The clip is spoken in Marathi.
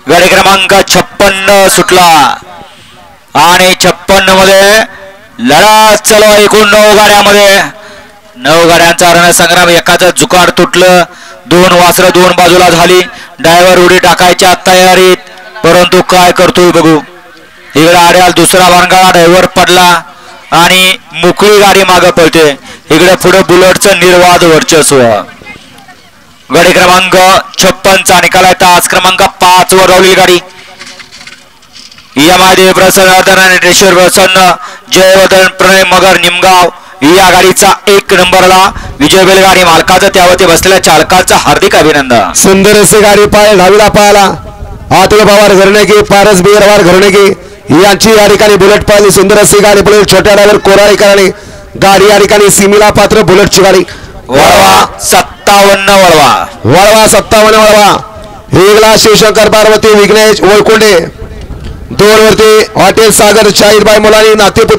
गाडी क्रमांक 56 सुटला आणि 56 मध्ये लढत चालू आहे. एकूण 9 गाड्यामध्ये 9 गाड्यांचा रणसंग्राम. एकाचं जुकाड तुटलं. 2 वासरं 2 बाजूला झाली. ड्रायव्हर उडी टाकायच्या तयारीत, परंतु काय करतोय बघू. इकडे आड्याल दुसरा भानगडा. ड्रायव्हर पडला आणि मोकळी गाडी मागे पळते. इकडे पुढे बुलेटचं निर्वाद वर्चस्व. गाडी क्रमांक 56 चा निकाल आहे. तास क्रमांक 5 वर राहिली गाडी. यामध्ये प्रसन्न रेश्वर प्रसन्न जयवर्धन प्रणय मगर निमगाव या गाडीचा 1 नंबरला विजय बैलगाडी मालकाचं त्यावरती बसलेल्या चालकाचं हार्दिक अभिनंदन. सुंदर अशी गाडी पाय डावीला पाहायला आतुल पवार घरणेकी पारस बिरवार घरणेकी यांची या ठिकाणी बुलेट पाहिली. सुंदर अशी गाडी बुलेट छोट्या ड्रायव्हर कोराळीकरांनी गाडी या ठिकाणी सीमेला पात्र बुलेटची गाडी. वळवा 57 वळवा 57 वळवा. वेगळा शिवशंकर पार्वती विघ्नेश वळकुंडे 2 वरती हॉटेल सागर शाहीदबाई मुलानी नातेपुत्र